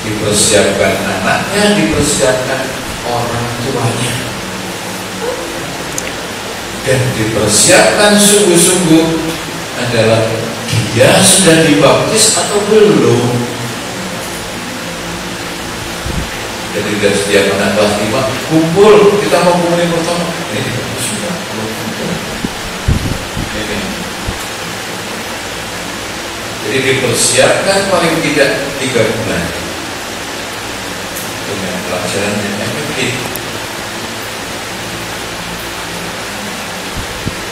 dipersiapkan anaknya, dipersiapkan orang tuanya, dan dipersiapkan sungguh-sungguh adalah dia sudah dibaptis atau belum. Jadi dari setiap anak kelas 5 kumpul, kita mau komuni pertama. Ini sudah ini. Jadi dipersiapkan paling tidak 3 bulan dengan pelajaran yang efektif.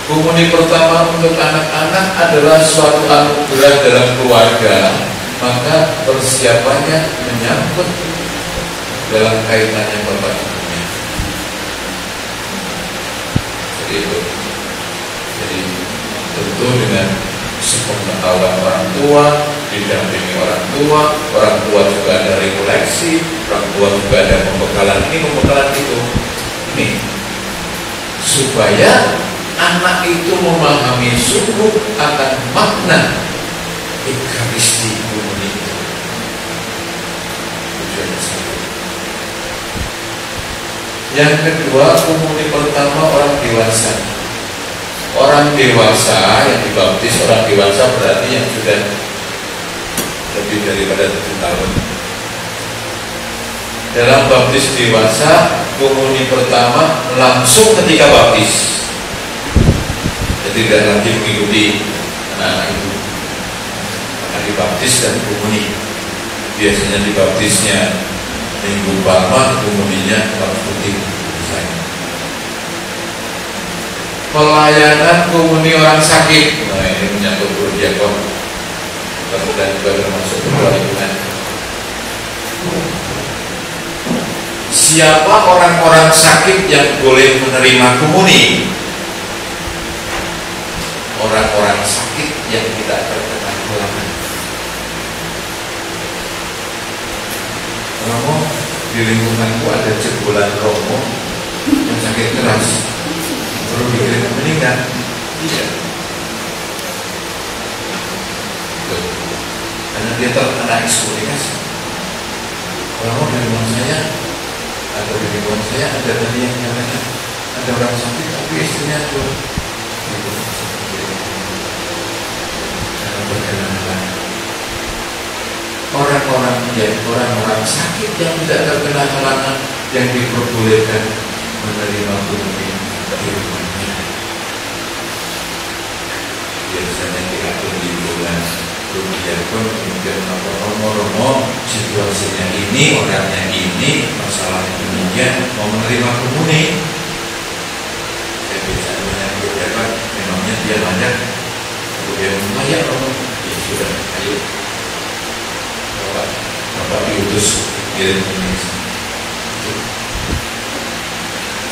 Komuni pertama untuk anak-anak adalah suatu anugerah dalam keluarga, maka persiapannya menyangkut dalam kaitannya bapak ibunya. Jadi itu. Jadi tentu dengan sepengetahuan orang tua, didampingi orang tua juga ada refleksi, orang tua juga ada pembekalan ini, pembekalan itu. Ini supaya anak itu memahami sungguh akan makna Ekaristi komuni itu. Yang kedua, komuni pertama orang dewasa. Orang dewasa yang dibaptis orang dewasa berarti yang sudah lebih daripada 7 tahun. Dalam baptis dewasa, komuni pertama langsung ketika baptis. Jadi tidak lagi mengikuti anak-anak itu, akan dibaptis dan komuni. Biasanya dibaptisnya minggu pertama, komuninya harus putih. Pelayanan komuni orang sakit, nah ini menyangkut diakon dan juga termasuk kewajiban. Siapa orang-orang sakit yang boleh menerima komuni? Orang-orang sakit yang tidak terkena halangan. Romo, di lingkunganku ada jebolan Romo yang sakit keras, perlu dikirim meninggal. Iya. Karena dia terkena ekskomunikasi. Romo, di rumah saya atau di lingkungan saya ada tadi yang nyatakan ada orang sakit tapi istrinya tuh orang-orang sakit yang tidak terkena halangan yang diperbolehkan menerima komuni di rumahnya. Biasanya diatur di bulan diakon, kemudian romo situasinya ini, orangnya ini, masalahnya demikian, mau menerima komuni. Saya biasanya menyampaikan memangnya dia banyak, kemudian ya romo, ya sudah, ayo Bapak diutus kirim komuni.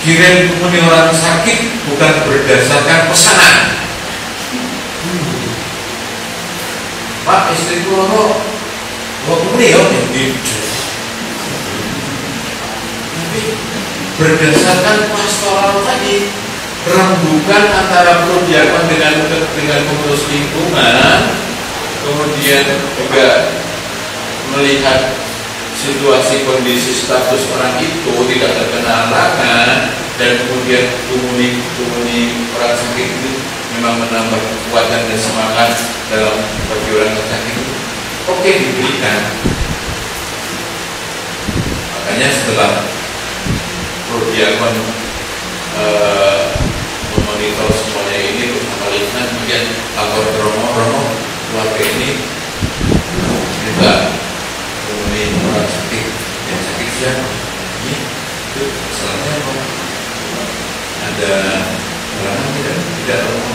Kirim komuni orang sakit bukan berdasarkan pesanan. Pak, istriku mau komuni ya, tapi berdasarkan pastoral tadi, rembukan antara prodiakon dengan pengurus lingkungan, kemudian juga melihat situasi kondisi status orang itu tidak terkena halangan, dan kemudian komuni orang sakit itu memang menambah kekuatan dan semangat dalam bagi orang sakit itu, oke, diberikan. Makanya setelah prodiakon memonitor semuanya ini bersama lingkungan, kemudian lapor ke Romo keluarga ini juga komuni orang sakit, yang sakit siapa? Ini itu masalahnya apa? Ada halangan tidak Romo.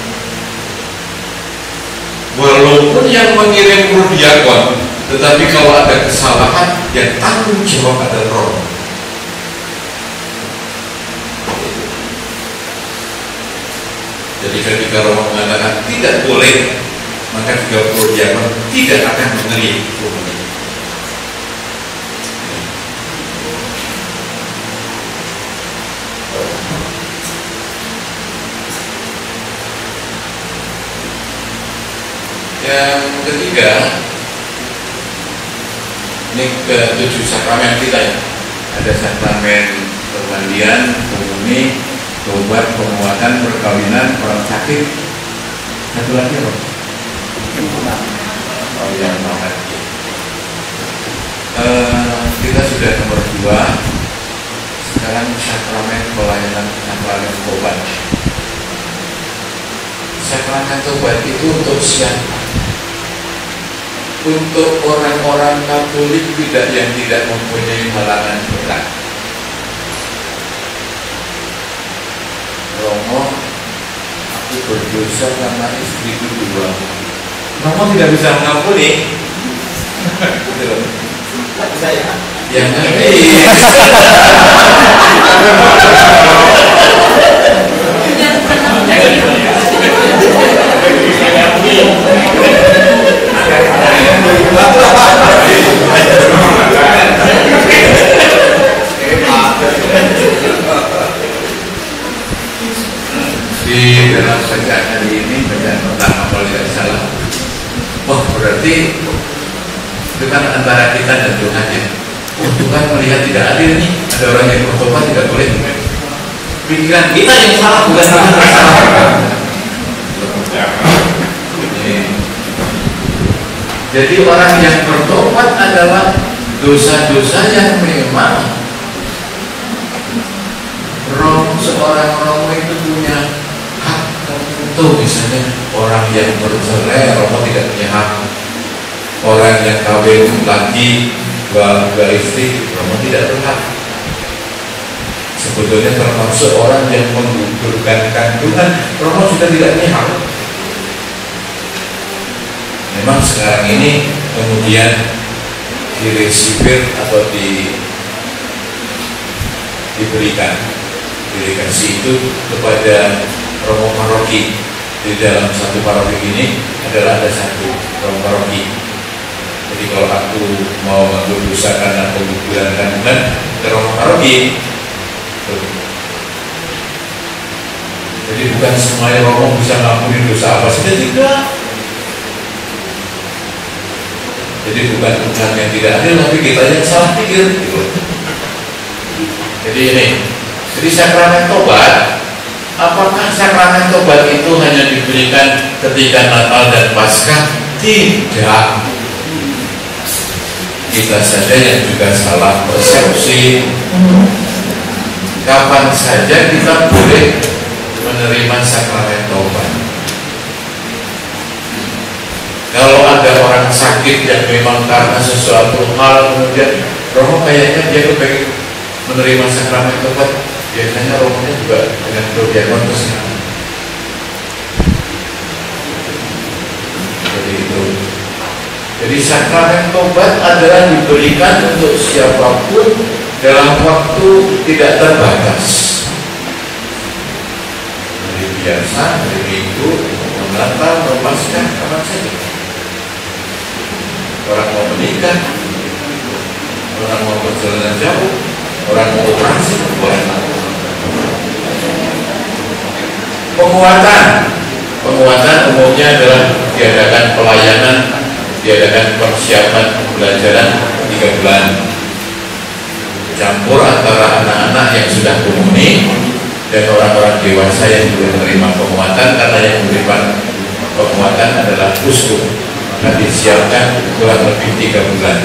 Walaupun yang mengirim prodiakon, tetapi kalau ada kesalahan yang tanggung jawab ada Romo. Jadi ketika Romo mengatakan tidak boleh, maka juga prodiakon tidak akan menerima komuni. Yang ketiga, Ini ke-7 sakramen kita ya. Ada sakramen permandian, komuni, tobat, penguatan, perkawinan, orang sakit. Satu lagi apa? Oh yang banget. Kita sudah nomor 2. Sekarang sakramen pelayanan, sakramen tobat. Sakramen tobat itu untuk siapa? Untuk orang-orang Katolik yang tidak mempunyai halangan berat. Romo, aku berdosa karena istriku 2. Romo tidak bisa mengampuni. Saya Yang ngerti. Di dalam bacaan hari ini, bacaan pertama kalau tidak salah, berarti itu kan antara kita dan Tuhan ya. Tuhan melihat tidak adil nih, ada orang yang bertobat tidak boleh. Pikiran kita yang salah, bukan Tuhan yang salah. Jadi orang yang bertobat adalah dosa-dosa yang memang seorang Romo itu punya hak tertentu. Misalnya orang yang bercerai, Romo tidak punya hak. Orang yang kawin lagi dua istri, Romo tidak berhak. Sebetulnya termasuk orang yang menggugurkan kandungan, Romo sudah tidak punya hak. Memang sekarang ini kemudian diresipir atau diberikan kasih itu kepada Romo paroki. Di dalam satu paroki ini adalah ada satu Romo paroki. Jadi kalau aku mau mengambil dosa karena pengguguran kandungan ke Romo paroki, jadi bukan semuanya Romo bisa mengampuni dosa apa saja, tidak. Jadi bukan Tuhan yang tidak adil, tapi kita yang salah pikir. Jadi ini, jadi sakramen tobat, apakah sakramen tobat itu hanya diberikan ketika Natal dan Paskah? Tidak. Kita saja yang juga salah persepsi. Kapan saja kita boleh menerima sakramen tobat. Kalau ada orang sakit yang memang karena sesuatu hal kemudian Romo kayaknya dia kepengen menerima sakramen tobat, biasanya Romonya juga dengan berdiakon ke sana. Jadi itu. Jadi sakramen tobat adalah diberikan untuk siapapun dalam waktu tidak terbatas. Hari biasa, hari Minggu, Natal, Paskah, kapan saja. Orang mau menikah, orang mau perjalanan jauh, orang mau operasi, boleh. Penguatan umumnya adalah diadakan pelayanan, diadakan persiapan pembelajaran 3 bulan. Campur antara anak-anak yang sudah komuni dan orang-orang dewasa yang belum menerima penguatan, karena yang menerima penguatan adalah uskup. Maka disiapkan kurang lebih 3 bulan.